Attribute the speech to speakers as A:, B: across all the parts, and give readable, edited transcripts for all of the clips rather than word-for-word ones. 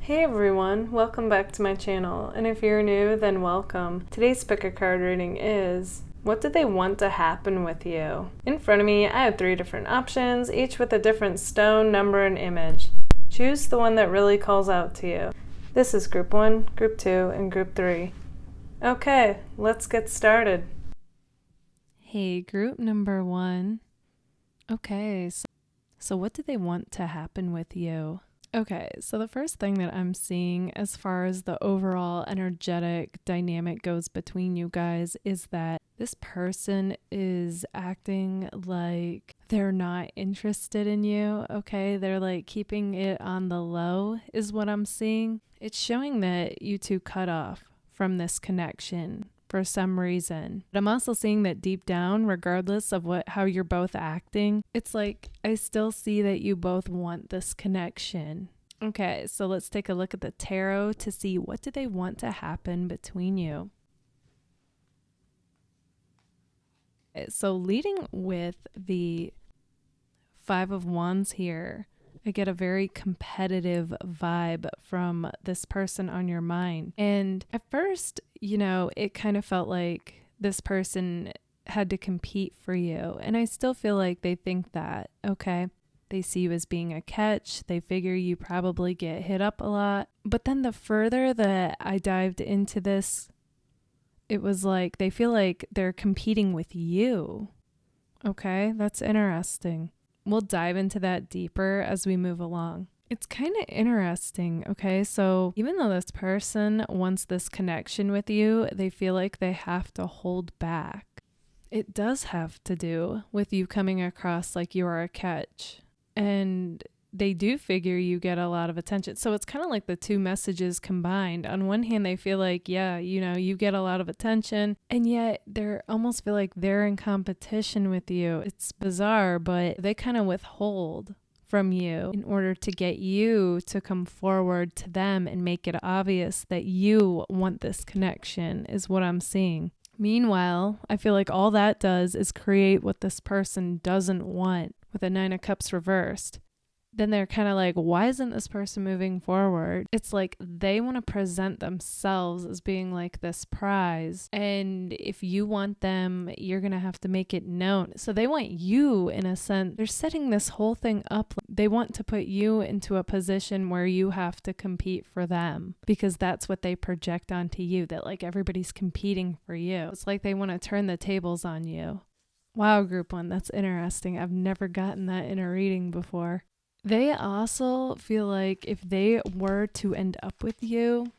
A: Hey everyone, welcome back to my channel, and if you're new, then welcome. Today's pick a card reading is, what do they want to happen with you? In front of me, I have 3 different options, each with a different stone, number, and image. Choose the one that really calls out to you. This is Group 1, Group 2, and Group 3. Okay, let's get started. Hey, group number 1. Okay, so what do they want to happen with you? Okay, so the first thing that I'm seeing as far as the overall energetic dynamic goes between you guys is that this person is acting like they're not interested in you, okay? They're like keeping it on the low is what I'm seeing. It's showing that you two cut off from this connection for some reason. But I'm also seeing that deep down, regardless of how you're both acting, it's like I still see that you both want this connection. Okay, so let's take a look at the tarot to see what do they want to happen between you. Okay, so leading with the 5 of Wands here, I get a very competitive vibe from this person on your mind. And at first, it kind of felt like this person had to compete for you. And I still feel like they think that, okay? They see you as being a catch. They figure you probably get hit up a lot. But then the further that I dived into this, it was like they feel like they're competing with you. Okay, that's interesting. We'll dive into that deeper as we move along. It's kind of interesting, okay? So even though this person wants this connection with you, they feel like they have to hold back. It does have to do with you coming across like you are a catch. And they do figure you get a lot of attention. So it's kind of like the two messages combined. On one hand, they feel like, yeah, you get a lot of attention, and yet they almost feel like they're in competition with you. It's bizarre, but they kind of withhold from you in order to get you to come forward to them and make it obvious that you want this connection is what I'm seeing. Meanwhile, I feel like all that does is create what this person doesn't want with a 9 of Cups reversed. Then they're kind of like, why isn't this person moving forward? It's like they want to present themselves as being like this prize. And if you want them, you're going to have to make it known. So they want you, in a sense, they're setting this whole thing up. They want to put you into a position where you have to compete for them because that's what they project onto you, that like everybody's competing for you. It's like they want to turn the tables on you. Wow, group 1, that's interesting. I've never gotten that in a reading before. They also feel like if they were to end up with you,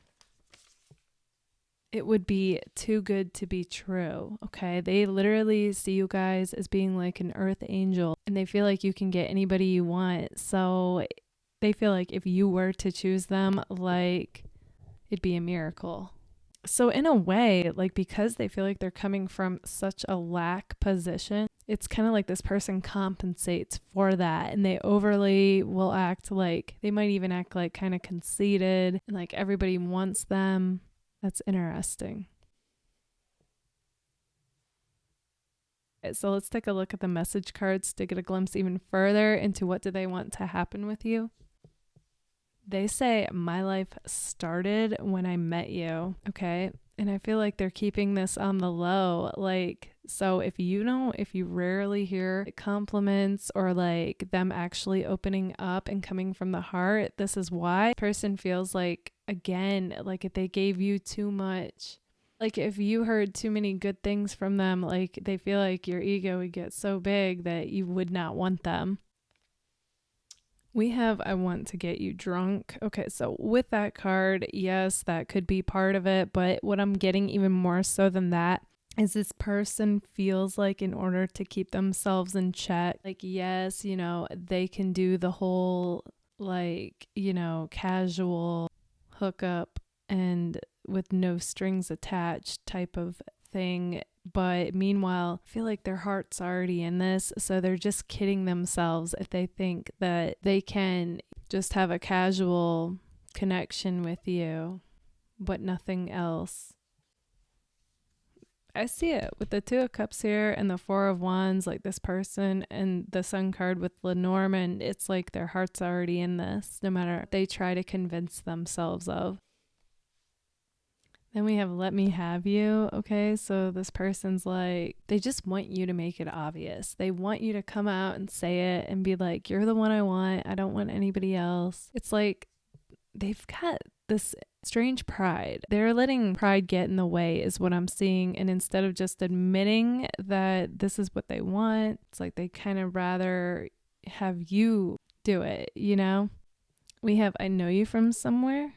A: it would be too good to be true, okay? They literally see you guys as being like an earth angel, and they feel like you can get anybody you want. So they feel like if you were to choose them, like it'd be a miracle. So in a way, like because they feel like they're coming from such a lack position, it's kind of like this person compensates for that, and they overly will act like, they might even act like kind of conceited and like everybody wants them. That's interesting. Okay, so let's take a look at the message cards to get a glimpse even further into what do they want to happen with you. They say, my life started when I met you, okay? And I feel like they're keeping this on the low. Like, so if you rarely hear compliments or like them actually opening up and coming from the heart, this is why. The person feels like, again, like if they gave you too much, like if you heard too many good things from them, like they feel like your ego would get so big that you would not want them. We have, I want to get you drunk. Okay, so with that card, yes, that could be part of it. But what I'm getting even more so than that is this person feels like in order to keep themselves in check, like, yes, they can do the whole, like, casual hookup and with no strings attached type of thing. But meanwhile, I feel like their heart's already in this, so they're just kidding themselves if they think that they can just have a casual connection with you, but nothing else. I see it with the Two of Cups here and the Four of Wands, like this person and the Sun card with Lenormand. It's like their heart's already in this, no matter what they try to convince themselves of. Then we have Let Me Have You. Okay, so this person's like, they just want you to make it obvious. They want you to come out and say it and be like, you're the one I want. I don't want anybody else. It's like they've got this strange pride. They're letting pride get in the way is what I'm seeing. And instead of just admitting that this is what they want, it's like they kind of rather have you do it, you know? We have I Know You From Somewhere.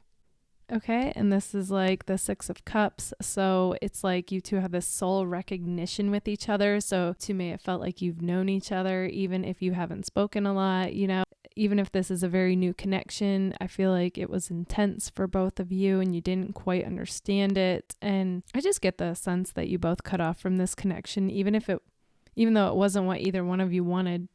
A: Okay, and this is like the Six of Cups. So it's like you two have this soul recognition with each other. So to me, it felt like you've known each other, even if you haven't spoken a lot, you know, even if this is a very new connection. I feel like it was intense for both of you and you didn't quite understand it. And I just get the sense that you both cut off from this connection, even though it wasn't what either one of you wanted.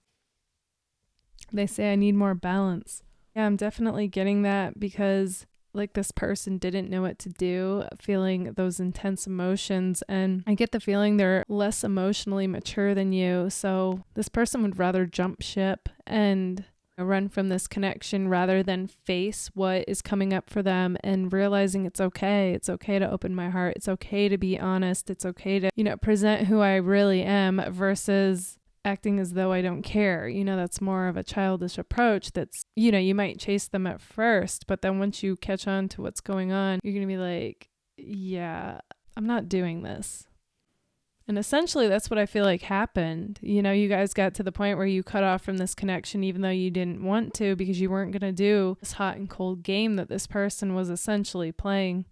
A: They say, I need more balance. Yeah, I'm definitely getting that because like this person didn't know what to do, feeling those intense emotions. And I get the feeling they're less emotionally mature than you. So this person would rather jump ship and run from this connection rather than face what is coming up for them and realizing it's okay. It's okay to open my heart. It's okay to be honest. It's okay to, present who I really am versus acting as though I don't care. That's more of a childish approach that's, you might chase them at first, but then once you catch on to what's going on, you're going to be like, yeah, I'm not doing this. And essentially that's what I feel like happened. You guys got to the point where you cut off from this connection, even though you didn't want to, because you weren't going to do this hot and cold game that this person was essentially playing.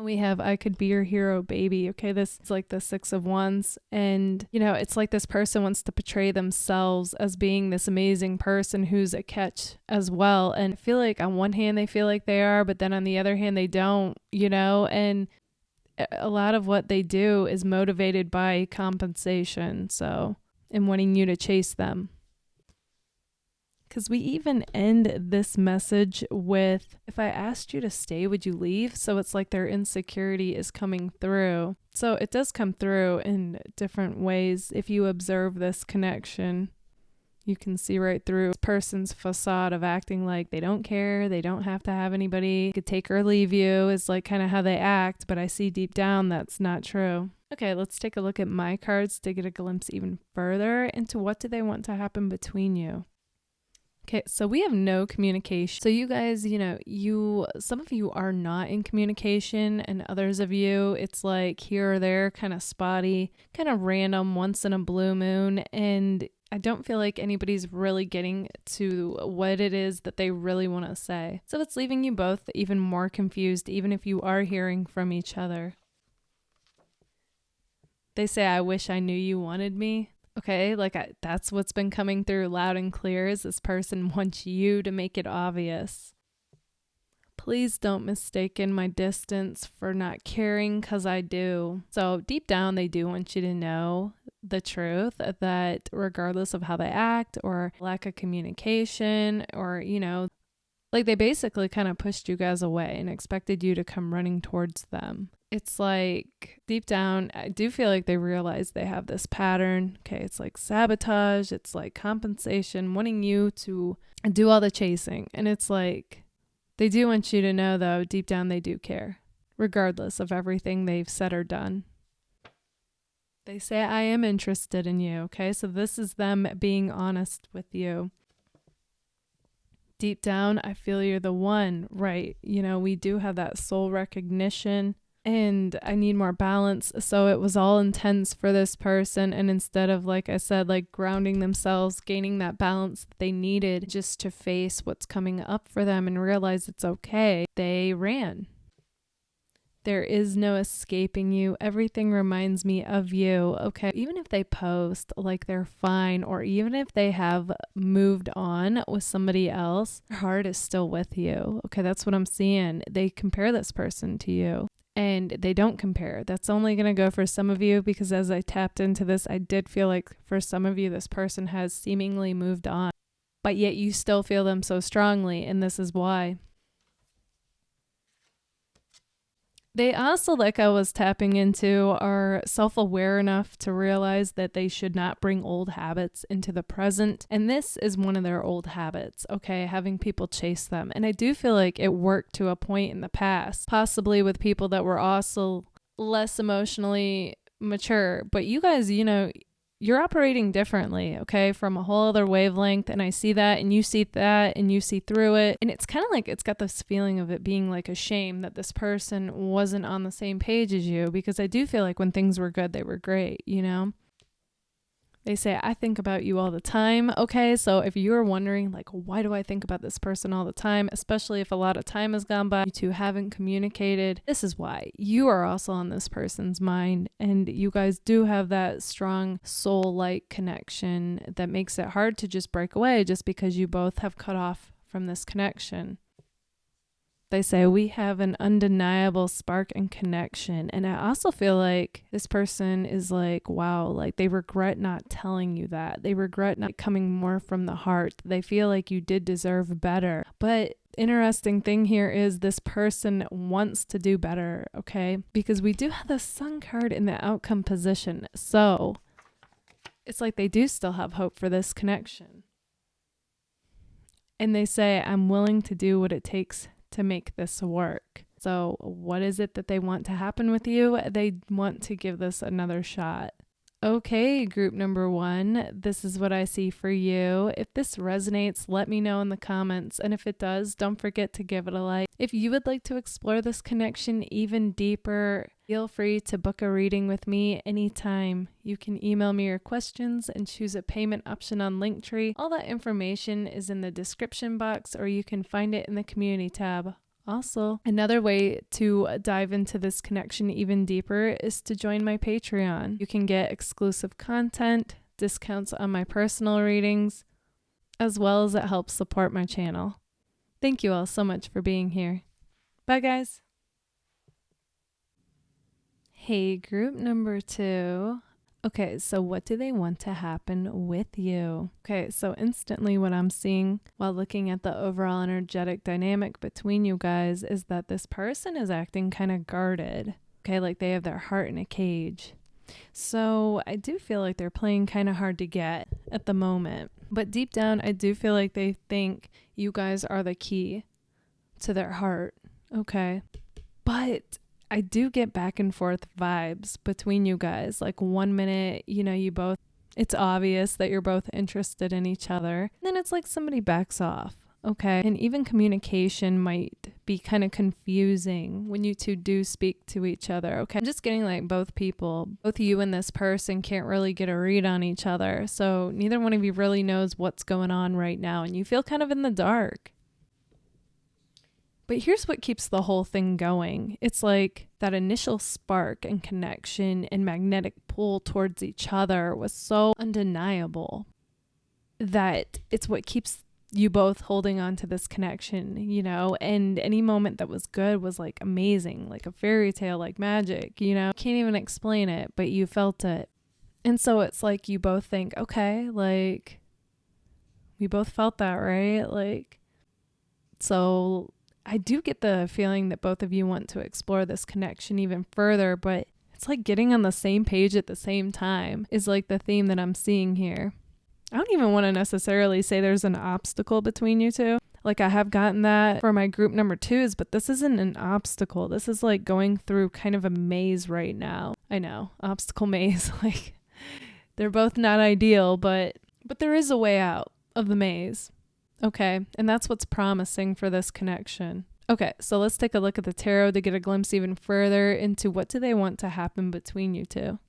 A: We have I Could Be Your Hero, Baby. Okay, this is like the Six of Wands. And, it's like this person wants to portray themselves as being this amazing person who's a catch as well. And I feel like on one hand, they feel like they are, but then on the other hand, they don't, and a lot of what they do is motivated by compensation. So, and wanting you to chase them. Because we even end this message with, if I asked you to stay, would you leave? So it's like their insecurity is coming through. So it does come through in different ways. If you observe this connection, you can see right through this person's facade of acting like they don't care. They don't have to have anybody. Could take or leave you is like kind of how they act. But I see deep down that's not true. Okay, let's take a look at my cards to get a glimpse even further into what do they want to happen between you. Okay, so we have no communication. So you guys, some of you are not in communication and others of you, it's like here or there, kind of spotty, kind of random, once in a blue moon. And I don't feel like anybody's really getting to what it is that they really want to say. So it's leaving you both even more confused, even if you are hearing from each other. They say, I wish I knew you wanted me. Okay, that's what's been coming through loud and clear is this person wants you to make it obvious. Please don't mistaken my distance for not caring, because I do. So deep down, they do want you to know the truth that regardless of how they act or lack of communication or, they basically kind of pushed you guys away and expected you to come running towards them. It's like deep down, I do feel like they realize they have this pattern. Okay, it's like sabotage. It's like compensation, wanting you to do all the chasing. And it's like they do want you to know, though, deep down they do care, regardless of everything they've said or done. They say, I am interested in you. Okay, so this is them being honest with you. Deep down, I feel you're the one, right? We do have that soul recognition. And I need more balance. So it was all intense for this person. And instead of, like I said, like grounding themselves, gaining that balance that they needed just to face what's coming up for them and realize it's okay, they ran. There is no escaping you. Everything reminds me of you. Okay. Even if they post like they're fine, or even if they have moved on with somebody else, their heart is still with you. Okay. That's what I'm seeing. They compare this person to you. And they don't compare. That's only going to go for some of you, because as I tapped into this, I did feel like for some of you, this person has seemingly moved on, but yet you still feel them so strongly. And this is why. They also, like I was tapping into, are self-aware enough to realize that they should not bring old habits into the present. And this is one of their old habits, okay? Having people chase them. And I do feel like it worked to a point in the past, possibly with people that were also less emotionally mature. But you guys, you're operating differently, okay, from a whole other wavelength. And I see that, and you see that, and you see through it. And it's kind of like it's got this feeling of it being like a shame that this person wasn't on the same page as you, because I do feel like when things were good, they were great, They say, I think about you all the time. Okay, so if you're wondering, like, why do I think about this person all the time, especially if a lot of time has gone by, you two haven't communicated, this is why. You are also on this person's mind, and you guys do have that strong soul-like connection that makes it hard to just break away just because you both have cut off from this connection. They say we have an undeniable spark and connection. And I also feel like this person is like, wow, like they regret not telling you that. They regret not coming more from the heart. They feel like you did deserve better. But interesting thing here is this person wants to do better, okay? Because we do have the Sun card in the outcome position. So it's like they do still have hope for this connection. And they say, I'm willing to do what it takes to make this work. So what is it that they want to happen with you? They want to give this another shot. Okay, group number 1, this is what I see for you. If this resonates, let me know in the comments. And if it does, don't forget to give it a like. If you would like to explore this connection even deeper, feel free to book a reading with me anytime. You can email me your questions and choose a payment option on Linktree. All that information is in the description box, or you can find it in the community tab. Also, another way to dive into this connection even deeper is to join my Patreon. You can get exclusive content, discounts on my personal readings, as well as it helps support my channel. Thank you all so much for being here. Bye, guys. Hey, group number 2. Okay, so what do they want to happen with you? Okay, so instantly what I'm seeing while looking at the overall energetic dynamic between you guys is that this person is acting kind of guarded. Okay, like they have their heart in a cage. So I do feel like they're playing kind of hard to get at the moment. But deep down, I do feel like they think you guys are the key to their heart. Okay, but I do get back and forth vibes between you guys. Like 1 minute, you both, it's obvious that you're both interested in each other. And then it's like somebody backs off. Okay. And even communication might be kind of confusing when you two do speak to each other. Okay. I'm just getting like both you and this person can't really get a read on each other. So neither one of you really knows what's going on right now. And you feel kind of in the dark. But here's what keeps the whole thing going. It's like that initial spark and connection and magnetic pull towards each other was so undeniable that it's what keeps you both holding on to this connection, and any moment that was good was like amazing, like a fairy tale, like magic, Can't even explain it, but you felt it. And so it's like you both think, okay, like we both felt that, right? Like, so I do get the feeling that both of you want to explore this connection even further, but it's like getting on the same page at the same time is like the theme that I'm seeing here. I don't even want to necessarily say there's an obstacle between you two. Like I have gotten that for my group number 2s, but this isn't an obstacle. This is like going through kind of a maze right now. I know, obstacle maze. Like they're both not ideal, but there is a way out of the maze. Okay, and that's what's promising for this connection. Okay, so let's take a look at the tarot to get a glimpse even further into what do they want to happen between you two.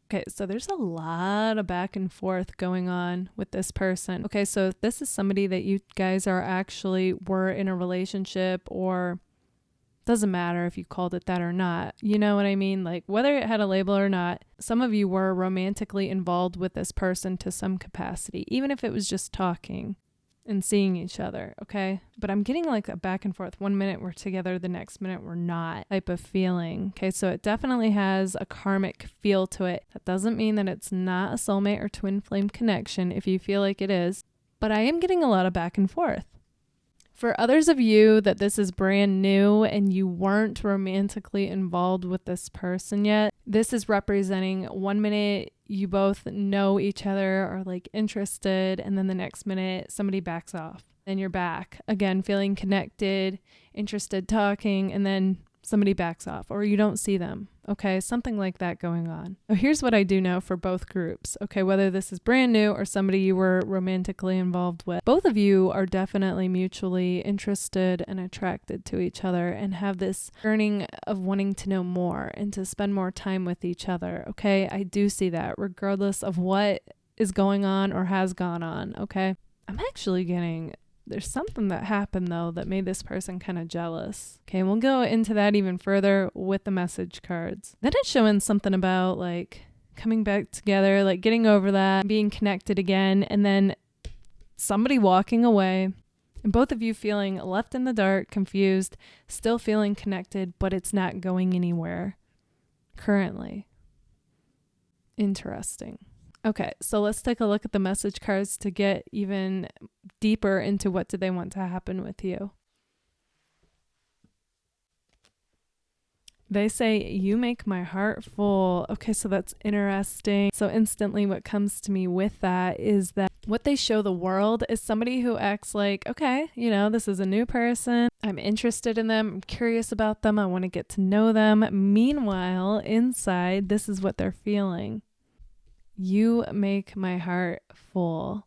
A: Okay, so there's a lot of back and forth going on with this person. Okay, so if this is somebody that you guys were in a relationship, or doesn't matter if you called it that or not, you know what I mean? Like whether it had a label or not, some of you were romantically involved with this person to some capacity, even if it was just talking and seeing each other, okay? But I'm getting like a back and forth. 1 minute we're together, the next minute we're not type of feeling. Okay, so it definitely has a karmic feel to it. That doesn't mean that it's not a soulmate or twin flame connection if you feel like it is, but I am getting a lot of back and forth. For others of you that this is brand new and you weren't romantically involved with this person yet, this is representing 1 minute you both know each other, are like interested, and then the next minute somebody backs off. Then you're back again, feeling connected, interested, talking, and then somebody backs off or you don't see them. Okay, something like that going on. So here's what I do know for both groups. Okay, whether this is brand new or somebody you were romantically involved with, both of you are definitely mutually interested and attracted to each other and have this yearning of wanting to know more and to spend more time with each other. Okay, I do see that regardless of what is going on or has gone on. Okay, I'm actually getting... There's something that happened, though, that made this person kind of jealous. Okay, and we'll go into that even further with the message cards. Then it's showing something about, like, coming back together, like, getting over that, being connected again, and then somebody walking away, and both of you feeling left in the dark, confused, still feeling connected, but it's not going anywhere currently. Interesting. Okay, so let's take a look at the message cards to get even deeper into what do they want to happen with you. They say, you make my heart full. Okay, so that's interesting. So instantly what comes to me with that is that what they show the world is somebody who acts like, okay, this is a new person. I'm interested in them. I'm curious about them. I want to get to know them. Meanwhile, inside, this is what they're feeling. You make my heart full.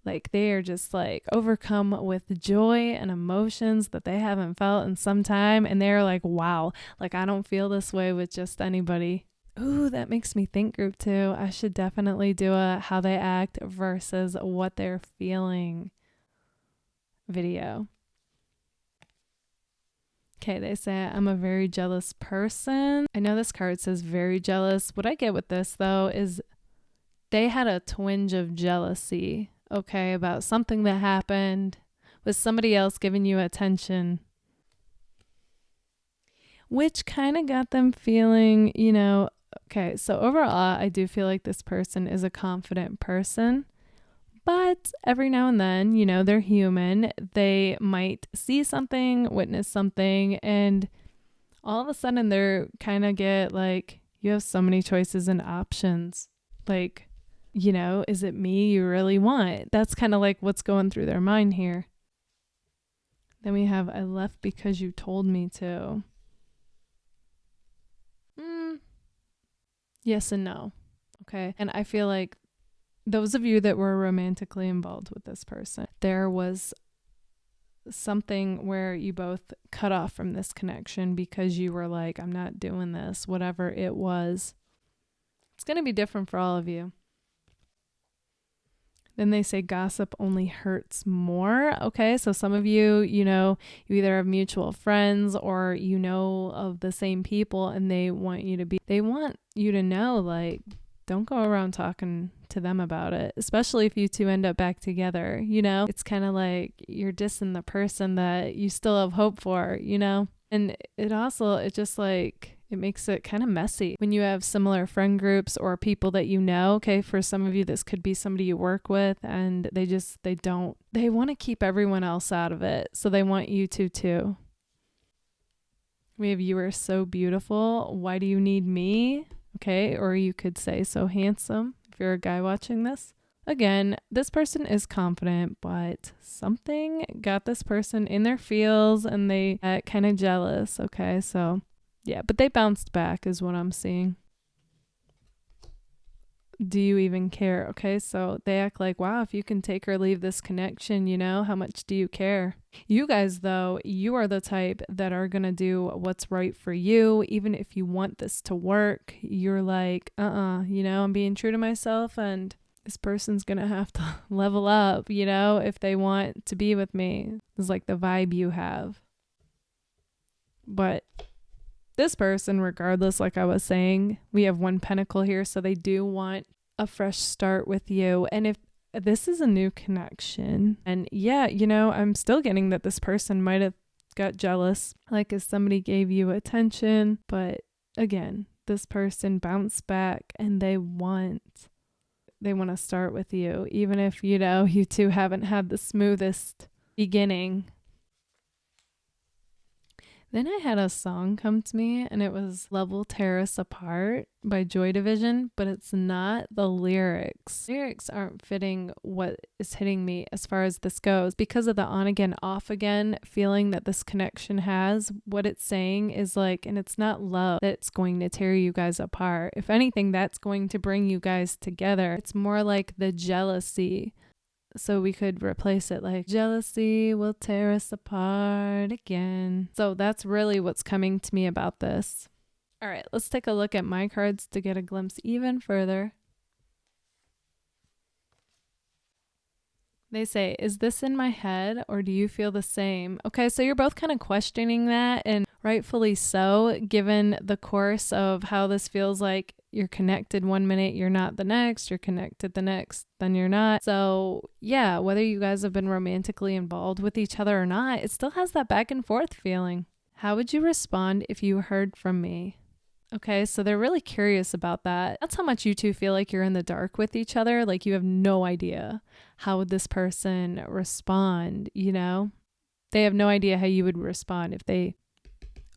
A: Like they are just like overcome with joy and emotions that they haven't felt in some time. And they're like, wow, like I don't feel this way with just anybody. Ooh, that makes me think, group 2. I should definitely do a how they act versus what they're feeling video. Okay, they say, I'm a very jealous person. I know this card says very jealous. What I get with this, though, is they had a twinge of jealousy, okay, about something that happened with somebody else giving you attention, which kind of got them feeling, okay, so overall, I do feel like this person is a confident person. But every now and then, they're human. They might see something, witness something, and all of a sudden they're kind of get like, you have so many choices and options. Like, is it me you really want? That's kind of like what's going through their mind here. Then we have, I left because you told me to. Yes and no. Okay. And I feel like those of you that were romantically involved with this person, there was something where you both cut off from this connection because you were like, I'm not doing this, whatever it was. It's going to be different for all of you. Then they say gossip only hurts more. Okay, so some of you, you either have mutual friends or of the same people and they want you to know, like, don't go around talking to them about it, especially if you two end up back together. It's kind of like you're dissing the person that you still have hope for, and it makes it kind of messy when you have similar friend groups or people that okay, for some of you this could be somebody you work with and they want to keep everyone else out of it, so they want you to too. We have, you are so beautiful, why do you need me? Okay, or you could say so handsome if you're a guy watching this. Again, this person is confident, but something got this person in their feels and they got kind of jealous. Okay, so yeah, but they bounced back is what I'm seeing. Do you even care? Okay, so they act like, wow, if you can take or leave this connection, how much do you care? You guys, though, you are the type that are going to do what's right for you. Even if you want this to work, you're like, I'm being true to myself and this person's going to have to level up, if they want to be with me. It's like the vibe you have. But this person, regardless, like I was saying, we have 1 pentacle here, so they do want a fresh start with you. And if this is a new connection, and yeah, I'm still getting that this person might have got jealous, like if somebody gave you attention, but again, this person bounced back and they want to start with you, even if, you two haven't had the smoothest, beginning. Then I had a song come to me, and it was Level Tear Us Apart by Joy Division, but it's not the lyrics. Lyrics aren't fitting what is hitting me as far as this goes. Because of the on again, off again feeling that this connection has, what it's saying is like, and it's not love that's going to tear you guys apart. If anything, that's going to bring you guys together. It's more like the jealousy. So we could replace it like jealousy will tear us apart again. So that's really what's coming to me about this. All right, let's take a look at my cards to get a glimpse even further. They say, is this in my head or do you feel the same? Okay, so you're both kind of questioning that, and rightfully so, given the course of how this feels like you're connected one minute, you're not the next, you're connected the next, then you're not. So yeah, whether you guys have been romantically involved with each other or not, it still has that back and forth feeling. How would you respond if you heard from me? Okay, so they're really curious about that. That's how much you two feel like you're in the dark with each other. Like you have no idea how would this person respond, you know? They have no idea how you would respond if they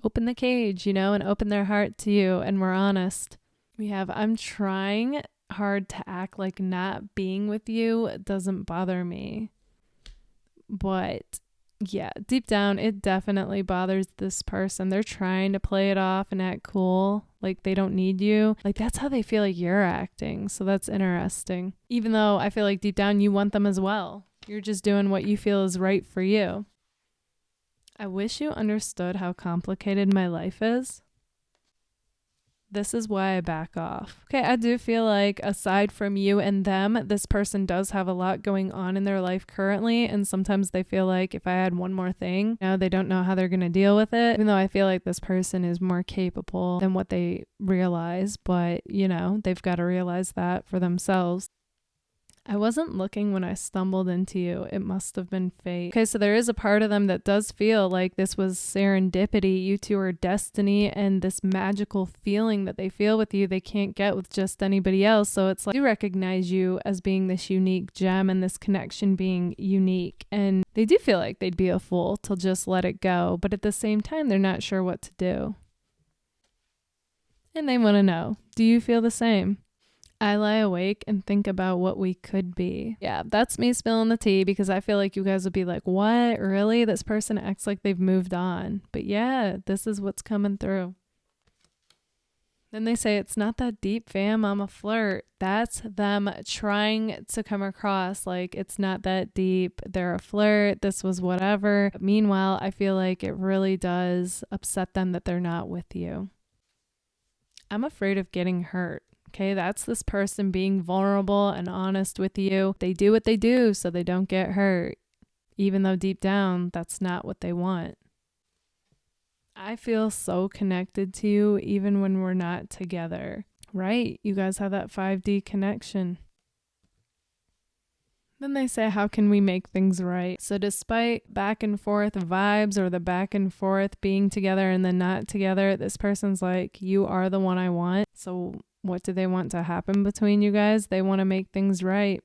A: open the cage, you know, and open their heart to you and were honest. We have, I'm trying hard to act like not being with you doesn't bother me. But yeah, deep down, it definitely bothers this person. They're trying to play it off and act cool, like they don't need you. Like that's how they feel like you're acting. So that's interesting. Even though I feel like deep down you want them as well. You're just doing what you feel is right for you. I wish you understood how complicated my life is. This is why I back off. Okay, I do feel like aside from you and them, this person does have a lot going on in their life currently. And sometimes they feel like if I add one more thing, you know, they don't know how they're going to deal with it. Even though I feel like this person is more capable than what they realize. But, you know, they've got to realize that for themselves. I wasn't looking when I stumbled into you. It must have been fate. Okay, so there is a part of them that does feel like this was serendipity. You two are destiny, and this magical feeling that they feel with you, they can't get with just anybody else. So it's like, they recognize you as being this unique gem and this connection being unique. And they do feel like they'd be a fool to just let it go. But at the same time, they're not sure what to do. And they want to know, do you feel the same? I lie awake and think about what we could be. Yeah, that's me spilling the tea because I feel like you guys would be like, what? Really? This person acts like they've moved on. But yeah, this is what's coming through. Then they say, it's not that deep, fam. I'm a flirt. That's them trying to come across like it's not that deep. They're a flirt. This was whatever. But meanwhile, I feel like it really does upset them that they're not with you. I'm afraid of getting hurt. Okay, that's this person being vulnerable and honest with you. They do what they do so they don't get hurt, even though deep down, that's not what they want. I feel so connected to you even when we're not together. Right, you guys have that 5D connection. Then they say, how can we make things right? So despite back and forth vibes or the back and forth being together and then not together, this person's like, you are the one I want. So what do they want to happen between you guys? They want to make things right.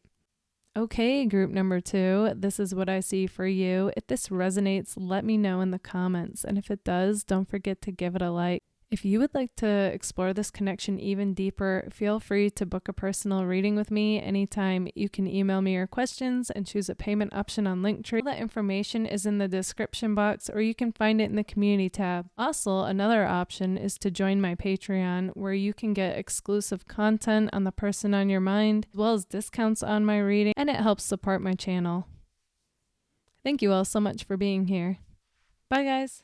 A: Okay, group number 2, this is what I see for you. If this resonates, let me know in the comments. And if it does, don't forget to give it a like. If you would like to explore this connection even deeper, feel free to book a personal reading with me anytime. You can email me your questions and choose a payment option on Linktree. All that information is in the description box, or you can find it in the community tab. Also, another option is to join my Patreon, where you can get exclusive content on the person on your mind, as well as discounts on my reading, and it helps support my channel. Thank you all so much for being here. Bye, guys.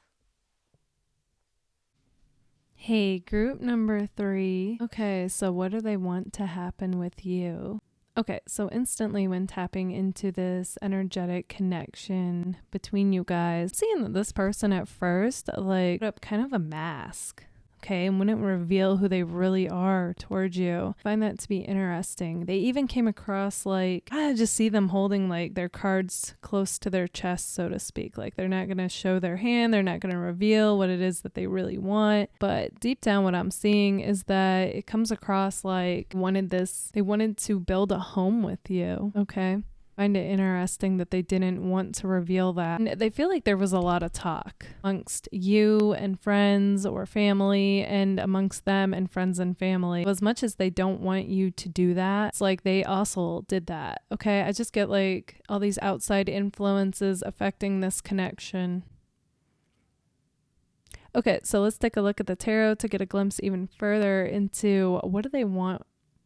A: Hey, group number 3. Okay, so what do they want to happen with you? Okay, so instantly when tapping into this energetic connection between you guys, seeing that this person at first, like, put up kind of a mask. Okay, and wouldn't reveal who they really are towards you. I find that to be interesting. They even came across like, I just see them holding like their cards close to their chest, so to speak. Like they're not going to show their hand. They're not going to reveal what it is that they really want. But deep down what I'm seeing is that it comes across like they wanted to build a home with you. Okay. Find it interesting that they didn't want to reveal that. And they feel like there was a lot of talk amongst you and friends or family, and amongst them and friends and family. As much as they don't want you to do that, it's like they also did that. Okay, I just get like all these outside influences affecting this connection. Okay, so let's take a look at the tarot to get a glimpse even further into what do they want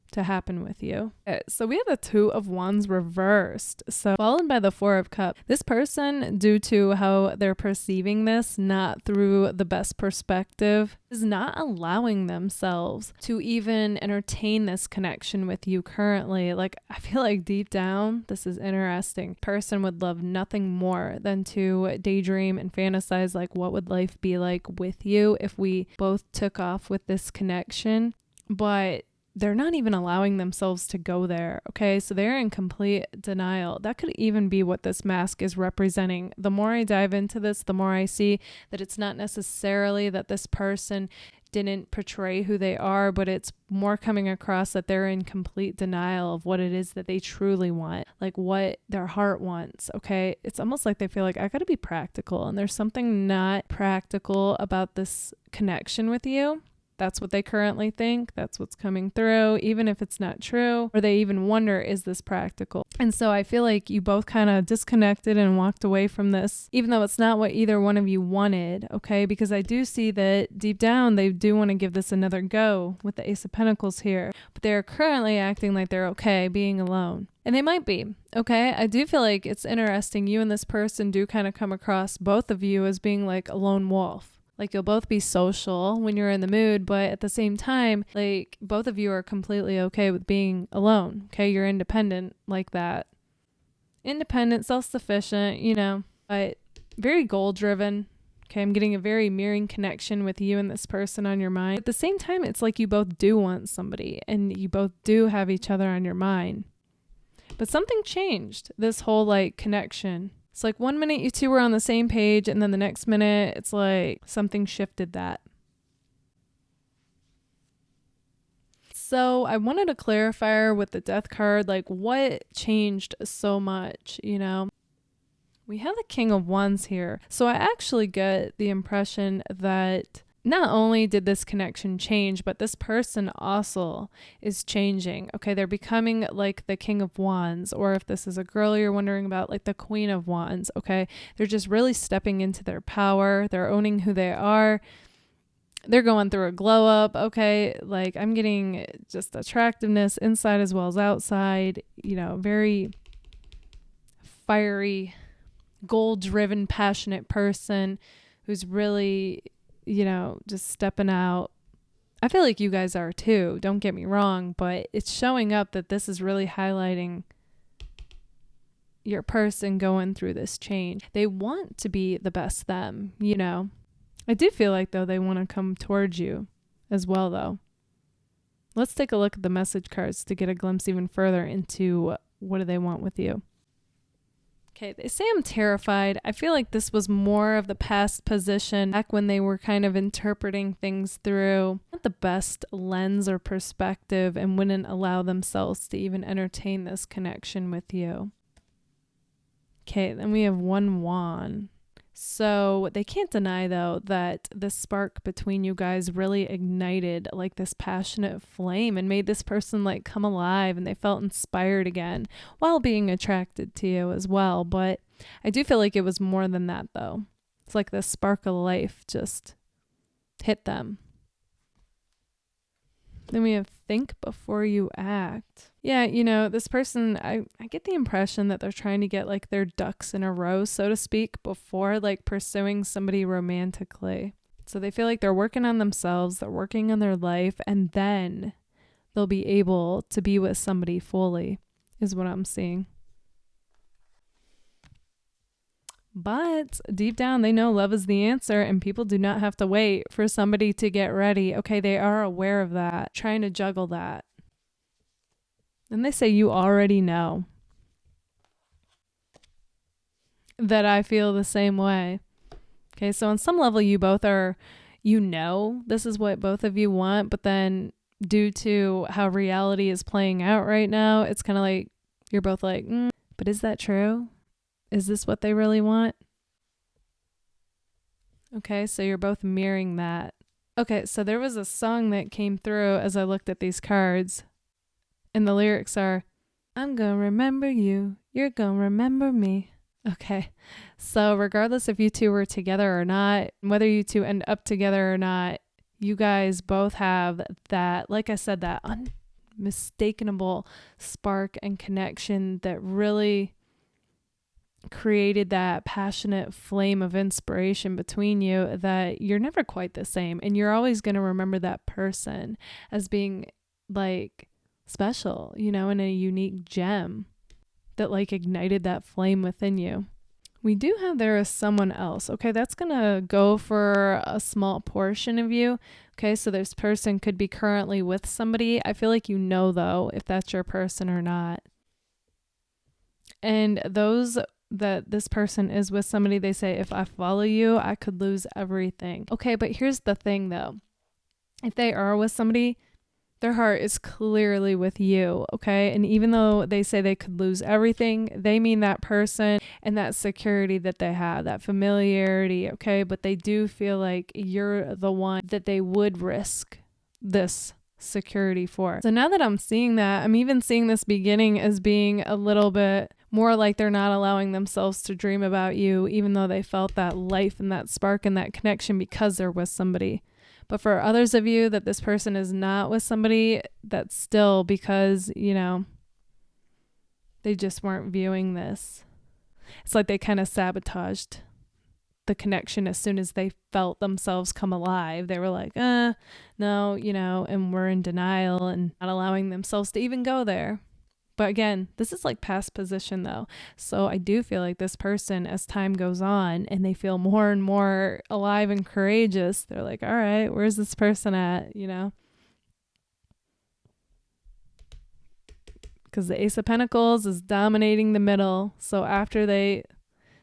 A: to happen with you. Okay, so we have the Two of Wands reversed, so followed by the Four of Cups. This person, due to how they're perceiving this, not through the best perspective, is not allowing themselves to even entertain this connection with you currently. Like, I feel like deep down, this is interesting. Person would love nothing more than to daydream and fantasize like, what would life be like with you if we both took off with this connection? But they're not even allowing themselves to go there. Okay, so they're in complete denial. That could even be what this mask is representing. The more I dive into this, the more I see that it's not necessarily that this person didn't portray who they are, but it's more coming across that they're in complete denial of what it is that they truly want, like what their heart wants. Okay, it's almost like they feel like, I gotta be practical, and there's something not practical about this connection with you. That's what they currently think. That's what's coming through, even if it's not true, or they even wonder, is this practical? And so I feel like you both kind of disconnected and walked away from this, even though it's not what either one of you wanted, okay? Because I do see that deep down, they do want to give this another go with the Ace of Pentacles here, but they're currently acting like they're okay being alone. And they might be, okay? I do feel like it's interesting. You and this person do kind of come across, both of you, as being like a lone wolf. Like, you'll both be social when you're in the mood, but at the same time, like, both of you are completely okay with being alone, okay? You're independent like that. Independent, self-sufficient, you know, but very goal-driven. Okay, I'm getting a very mirroring connection with you and this person on your mind. At the same time, it's like you both do want somebody, and you both do have each other on your mind. But something changed this whole, like, connection. It's like 1 minute you two were on the same page, and then the next minute it's like something shifted that. So I wanted to clarify with the Death card, like, what changed so much, you know? We have the King of Wands here. So I actually get the impression that not only did this connection change, but this person also is changing. Okay, they're becoming like the King of Wands, or if this is a girl you're wondering about, like the Queen of Wands. Okay, they're just really stepping into their power. They're owning who they are. They're going through a glow up. Okay, like, I'm getting just attractiveness inside as well as outside. You know, very fiery, goal-driven, passionate person who's really, you know, just stepping out. I feel like you guys are too, don't get me wrong, but it's showing up that this is really highlighting your person going through this change. They want to be the best them, you know. I do feel like, though, they want to come towards you as well, though. Let's take a look at the message cards to get a glimpse even further into what do they want with you. Okay, they say I'm terrified. I feel like this was more of the past position, back when they were kind of interpreting things through not the best lens or perspective, and wouldn't allow themselves to even entertain this connection with you. Okay, then we have one wand. So they can't deny, though, that the spark between you guys really ignited like this passionate flame and made this person like come alive, and they felt inspired again while being attracted to you as well. But I do feel like it was more than that, though. It's like the spark of life just hit them. Then we have think before you act. Yeah, you know, this person, I get the impression that they're trying to get like their ducks in a row, so to speak, before like pursuing somebody romantically. So they feel like they're working on themselves, they're working on their life, and then they'll be able to be with somebody fully, is what I'm seeing. But deep down, they know love is the answer, and people do not have to wait for somebody to get ready. Okay, they are aware of that, trying to juggle that. And they say you already know. That I feel the same way. Okay, so on some level, you both are, you know, this is what both of you want, but then due to how reality is playing out right now, it's kind of like, you're both like, But is that true? Is this what they really want? Okay, so you're both mirroring that. Okay, so there was a song that came through as I looked at these cards, and the lyrics are, I'm gonna remember you, you're gonna remember me. Okay, so regardless if you two were together or not, whether you two end up together or not, you guys both have that, like I said, that unmistakable spark and connection that really created that passionate flame of inspiration between you that you're never quite the same. And you're always going to remember that person as being like special, you know, and a unique gem that like ignited that flame within you. We do have there is someone else. Okay, that's going to go for a small portion of you. Okay, so this person could be currently with somebody. I feel like you know, though, if that's your person or not. And those that this person is with somebody, they say, if I follow you, I could lose everything. Okay, but here's the thing, though. If they are with somebody, their heart is clearly with you, okay? And even though they say they could lose everything, they mean that person and that security that they have, that familiarity, okay? But they do feel like you're the one that they would risk this security for. So now that I'm seeing that, I'm even seeing this beginning as being a little bit more like they're not allowing themselves to dream about you, even though they felt that life and that spark and that connection because they're with somebody. But for others of you that this person is not with somebody, that's still because, you know, they just weren't viewing this. It's like they kind of sabotaged the connection as soon as they felt themselves come alive. They were like, no, you know, and we're in denial and not allowing themselves to even go there. But again, this is like past position though. So I do feel like this person, as time goes on and they feel more and more alive and courageous, they're like, all right, where's this person at? You know? Because the Ace of Pentacles is dominating the middle. So after they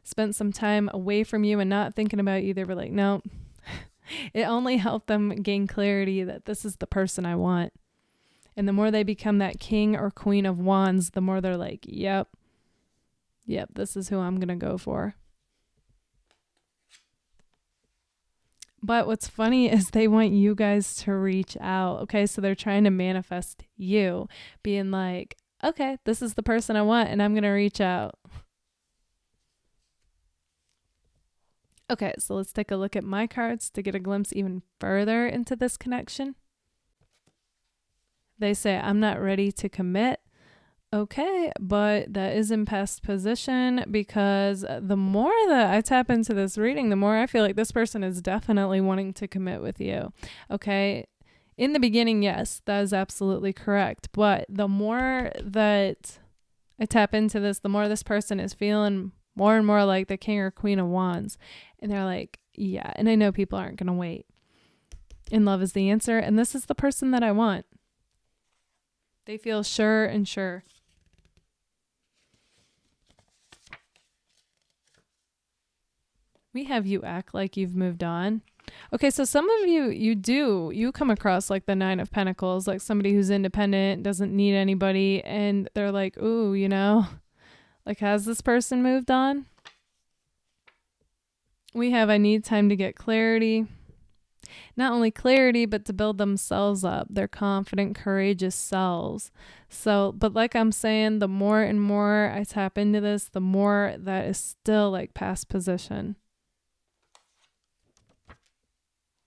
A: spent some time away from you and not thinking about you, they were like, no, it only helped them gain clarity that this is the person I want. And the more they become that king or queen of wands, the more they're like, yep, this is who I'm going to go for. But what's funny is they want you guys to reach out. Okay, so they're trying to manifest you, being like, okay, this is the person I want and I'm going to reach out. Okay, so let's take a look at my cards to get a glimpse even further into this connection. They say, I'm not ready to commit. Okay, but that is in past position because the more that I tap into this reading, the more I feel like this person is definitely wanting to commit with you. Okay, in the beginning, yes, that is absolutely correct. But the more that I tap into this, the more this person is feeling more and more like the king or queen of wands. And they're like, yeah, and I know people aren't going to wait. And love is the answer. And this is the person that I want. They feel sure and sure. We have you act like you've moved on. Okay, so some of you come across like the Nine of Pentacles, like somebody who's independent, doesn't need anybody, and they're like, ooh, you know, like, has this person moved on? We have, I need time to get clarity. Not only clarity, but to build themselves up, their confident, courageous selves. So, but like I'm saying, the more and more I tap into this, the more that is still like past position.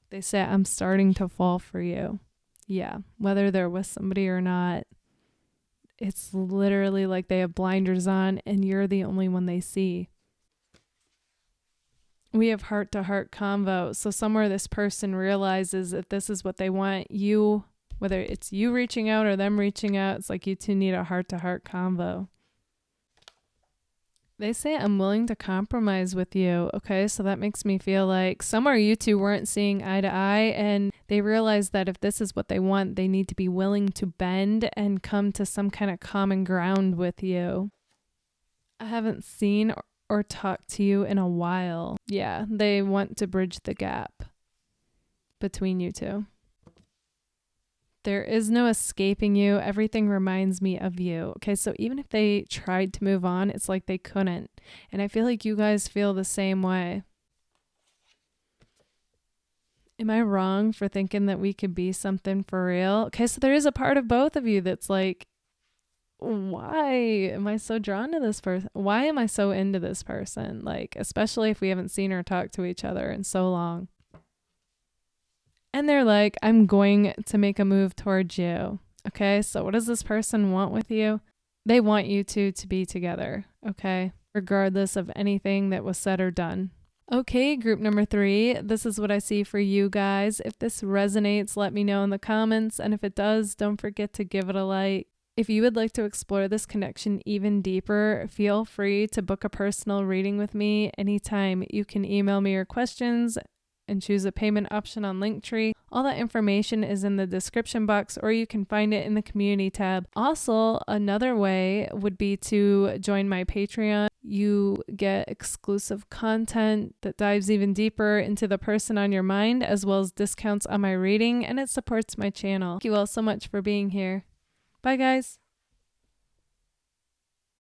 A: They say, I'm starting to fall for you. Yeah, whether they're with somebody or not, it's literally like they have blinders on and you're the only one they see. We have heart-to-heart convo. So somewhere this person realizes that this is what they want. You, whether it's you reaching out or them reaching out, it's like you two need a heart-to-heart convo. They say, I'm willing to compromise with you. Okay, so that makes me feel like somewhere you two weren't seeing eye to eye, and they realized that if this is what they want, they need to be willing to bend and come to some kind of common ground with you. I haven't seen or talked to you in a while. Yeah, they want to bridge the gap between you two. There is no escaping you. Everything reminds me of you. Okay, so even if they tried to move on, it's like they couldn't. And I feel like you guys feel the same way. Am I wrong for thinking that we could be something for real? Okay, so there is a part of both of you that's like, why am I so drawn to this person? Why am I so into this person? Like, especially if we haven't seen or talked to each other in so long. And they're like, I'm going to make a move towards you. Okay, so what does this person want with you? They want you two to be together, okay? Regardless of anything that was said or done. Okay, group number 3, this is what I see for you guys. If this resonates, let me know in the comments. And if it does, don't forget to give it a like. If you would like to explore this connection even deeper, feel free to book a personal reading with me anytime. You can email me your questions and choose a payment option on Linktree. All that information is in the description box, or you can find it in the community tab. Also, another way would be to join my Patreon. You get exclusive content that dives even deeper into the person on your mind, as well as discounts on my reading, and it supports my channel. Thank you all so much for being here. Bye, guys.